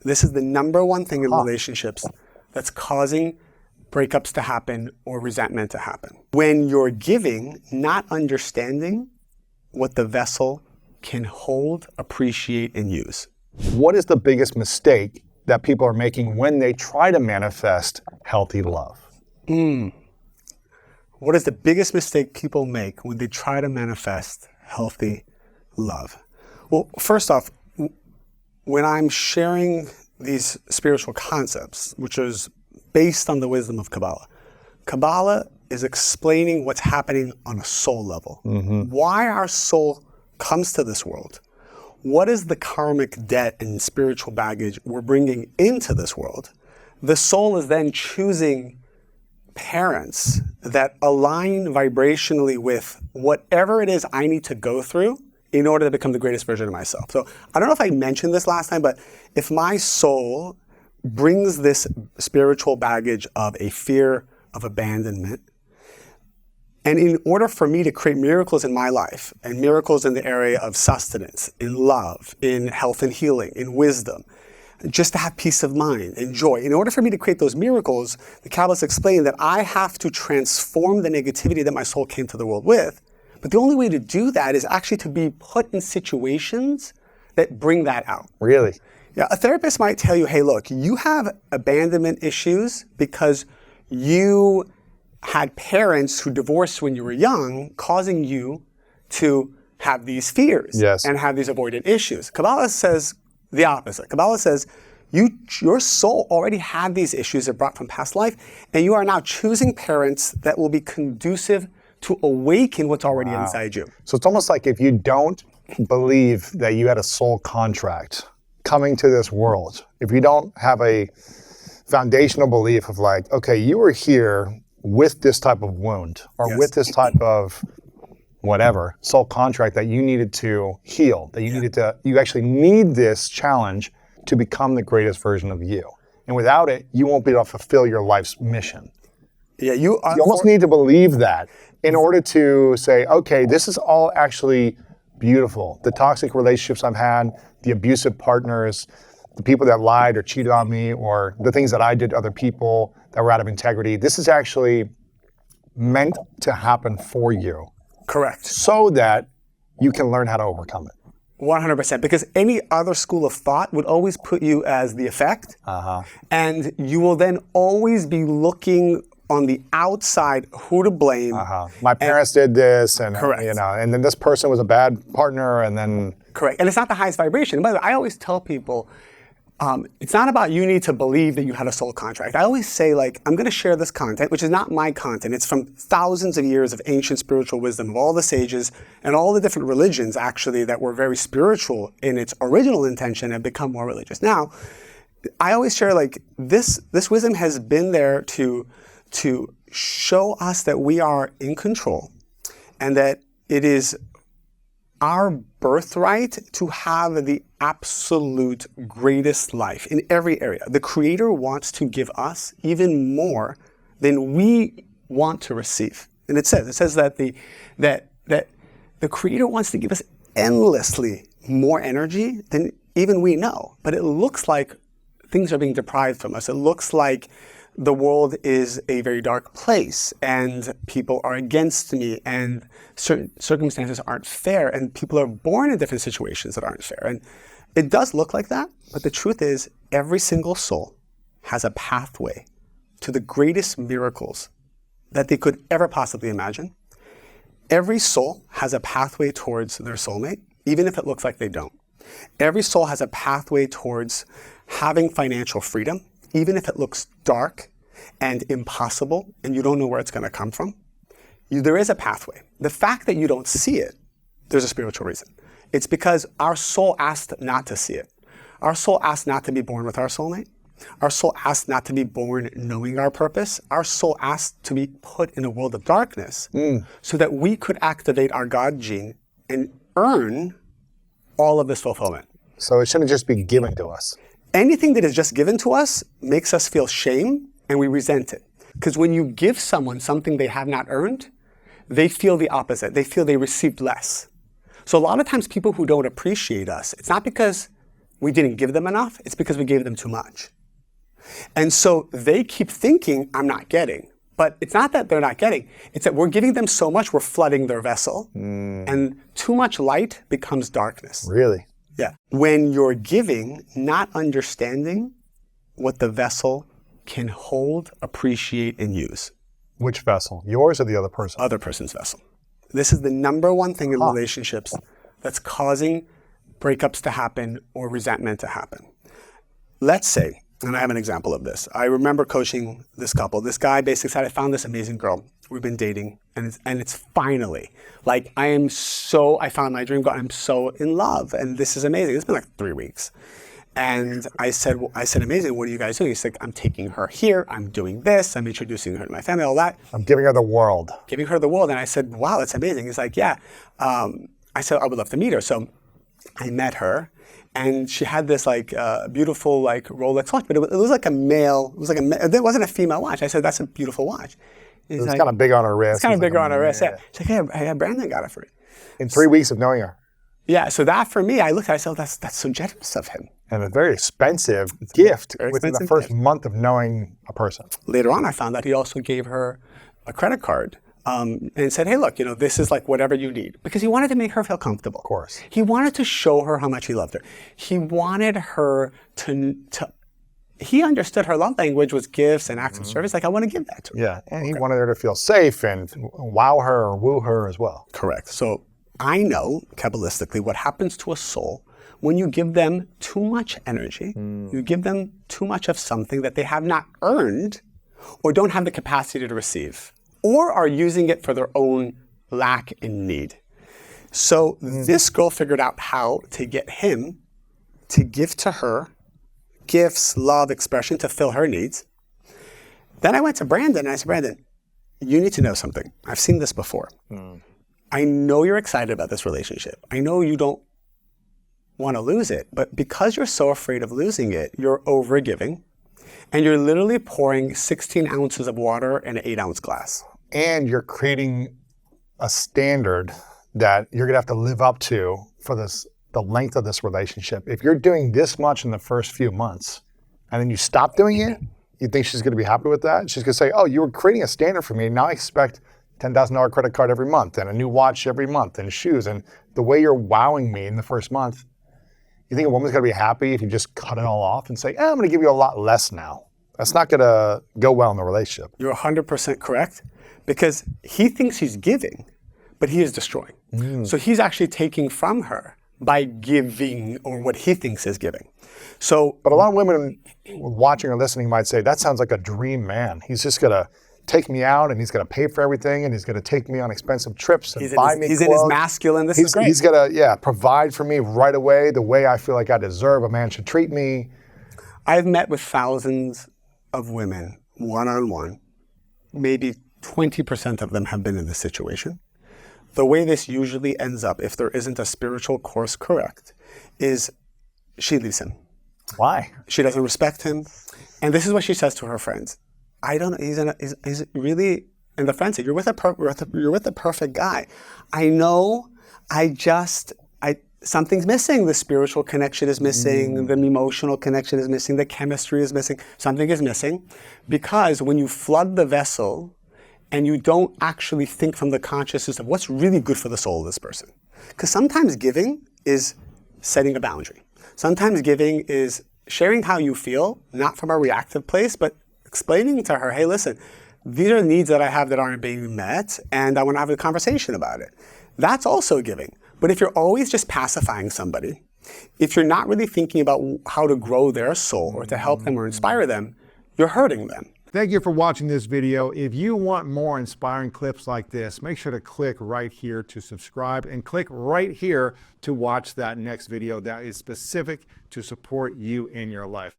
This is the number one thing in relationships that's causing breakups to happen or resentment to happen. When you're giving, not understanding what the vessel can hold, appreciate, and use. What is the biggest mistake that people are making when they try to manifest healthy love? What is the biggest mistake people make when they try to manifest healthy love? Well, first off, when I'm sharing these spiritual concepts, which is based on the wisdom of Kabbalah, Kabbalah is explaining what's happening on a soul level. Why our soul comes to this world. What is the karmic debt and spiritual baggage we're bringing into this world? The soul is then choosing parents that align vibrationally with whatever it is I need to go through in order to become the greatest version of myself. So I don't know if I mentioned this last time, but if my soul brings this spiritual baggage of a fear of abandonment, and in order for me to create miracles in my life, and miracles in the area of sustenance, in love, in health and healing, in wisdom, just to have peace of mind and joy, in order for me to create those miracles, the Kabbalists explain that I have to transform the negativity that my soul came to the world with. But the only way to do that is actually to be put in situations that bring that out. Really? Yeah, a therapist might tell you, hey, look, you have abandonment issues because you had parents who divorced when you were young, causing you to have these fears and have these avoidant issues. Kabbalah says the opposite. Kabbalah says your soul already had these issues that brought from past life, and you are now choosing parents that will be conducive to awaken what's already inside you. So it's almost like if you don't believe that you had a soul contract coming to this world, if you don't have a foundational belief of like, okay, you were here with this type of wound or with this type of whatever soul contract that you needed to heal, that you actually need this challenge to become the greatest version of you. And without it, you won't be able to fulfill your life's mission. Yeah, you almost need to believe that in order to say, okay, this is all actually beautiful. The toxic relationships I've had, the abusive partners, the people that lied or cheated on me, or the things that I did to other people that were out of integrity, this is actually meant to happen for you. Correct. So that you can learn how to overcome it. 100%, because any other school of thought would always put you as the effect, and you will then always be looking on the outside who to blame. My parents did this, and correct. And then this person was a bad partner, and then correct. And it's not the highest vibration. By the way, I always tell people, it's not about you need to believe that you had a soul contract. I always say, like, I'm going to share this content, which is not my content. It's from thousands of years of ancient spiritual wisdom of all the sages and all the different religions, actually, that were very spiritual in its original intention and become more religious. Now, I always share, like, this wisdom has been there to show us that we are in control and that it is our birthright to have the absolute greatest life in every area. The Creator wants to give us even more than we want to receive. And it says that the Creator wants to give us endlessly more energy than even we know. But it looks like things are being deprived from us. It looks like the world is a very dark place and people are against me and certain circumstances aren't fair and people are born in different situations that aren't fair. And it does look like that, but the truth is every single soul has a pathway to the greatest miracles that they could ever possibly imagine. Every soul has a pathway towards their soulmate, even if it looks like they don't. Every soul has a pathway towards having financial freedom, even if it looks dark and impossible and you don't know where it's going to come from. There is a pathway. The fact that you don't see it, there's a spiritual reason. It's because our soul asked not to see it. Our soul asked not to be born with our soulmate. Our soul asked not to be born knowing our purpose. Our soul asked to be put in a world of darkness so that we could activate our God gene and earn all of this fulfillment. So it shouldn't just be given to us. Anything that is just given to us makes us feel shame and we resent it. Because when you give someone something they have not earned, they feel the opposite. They feel they received less. So a lot of times people who don't appreciate us, it's not because we didn't give them enough, it's because we gave them too much. And so they keep thinking, I'm not getting. But it's not that they're not getting, it's that we're giving them so much, we're flooding their vessel. And too much light becomes darkness. Really? Yeah. When you're giving, not understanding what the vessel can hold, appreciate, and use. Which vessel? Yours or the other person? Other person's vessel. This is the number one thing in relationships that's causing breakups to happen or resentment to happen. Let's say, and I have an example of this. I remember coaching this couple. This guy basically said, I found this amazing girl. We've been dating, and it's finally, like, I found my dream girl. I'm so in love, and this is amazing. It's been like 3 weeks. And I said, amazing, what are you guys doing? He's like, I'm taking her here, I'm doing this, I'm introducing her to my family, all that. I'm giving her the world. Giving her the world. And I said, wow, that's amazing. He's like, yeah. I said, I would love to meet her. So I met her, and she had this like beautiful like Rolex watch, but it was like a male, it wasn't a female watch. I said, that's a beautiful watch. It was kind of big on her wrist. It's kind of bigger on her wrist, yeah. She's like, hey, Brandon got it for me. In 3 weeks of knowing her. Yeah, so that for me, I looked at myself, that's so generous of him. And a very expensive gift within the first month of knowing a person. Later on, I found that he also gave her a credit card and said, hey, look, this is like whatever you need. Because he wanted to make her feel comfortable. Of course. He wanted to show her how much he loved her. He wanted her he understood her love language was gifts and acts of service. Like, I want to give that to her. Yeah, and he wanted her to feel safe and wow her or woo her as well. Correct. So I know, Kabbalistically, what happens to a soul when you give them too much energy, you give them too much of something that they have not earned or don't have the capacity to receive, or are using it for their own lack and need. So this girl figured out how to get him to give to her gifts, love, expression to fill her needs. Then I went to Brandon and I said, Brandon, you need to know something. I've seen this before. I know you're excited about this relationship. I know you don't want to lose it, but because you're so afraid of losing it, you're overgiving, and you're literally pouring 16 ounces of water in an 8-ounce glass. And you're creating a standard that you're gonna have to live up to for the length of this relationship. If you're doing this much in the first few months, and then you stop doing it, you think she's gonna be happy with that? She's gonna say, oh, you were creating a standard for me, now I expect $10,000 credit card every month, and a new watch every month, and shoes, and the way you're wowing me in the first month, you think a woman's gonna be happy if you just cut it all off and say, I'm gonna give you a lot less now? That's not gonna go well in the relationship. You're 100% correct, because he thinks he's giving, but he is destroying. So he's actually taking from her by giving, or what he thinks is giving. So, but a lot of women watching or listening might say, that sounds like a dream man. He's just gonna take me out, and he's gonna pay for everything, and he's gonna take me on expensive trips and buy me clothes. He's in his masculine, this is great. He's gonna, provide for me right away the way I feel like I deserve a man should treat me. I've met with thousands of women, one-on-one. Maybe 20% of them have been in this situation. The way this usually ends up, if there isn't a spiritual course correct, is she leaves him. Why? She doesn't respect him. And this is what she says to her friends. I don't know, he's really, and the friend said, you're with a perfect guy. I know, something's missing. The spiritual connection is missing, the emotional connection is missing, the chemistry is missing, something is missing. Because when you flood the vessel and you don't actually think from the consciousness of what's really good for the soul of this person. Because sometimes giving is setting a boundary. Sometimes giving is sharing how you feel, not from a reactive place, but explaining to her, hey, listen, these are needs that I have that aren't being met, and I want to have a conversation about it. That's also giving. But if you're always just pacifying somebody, if you're not really thinking about how to grow their soul or to help them or inspire them, you're hurting them. Thank you for watching this video. If you want more inspiring clips like this, make sure to click right here to subscribe, and click right here to watch that next video that is specific to support you in your life.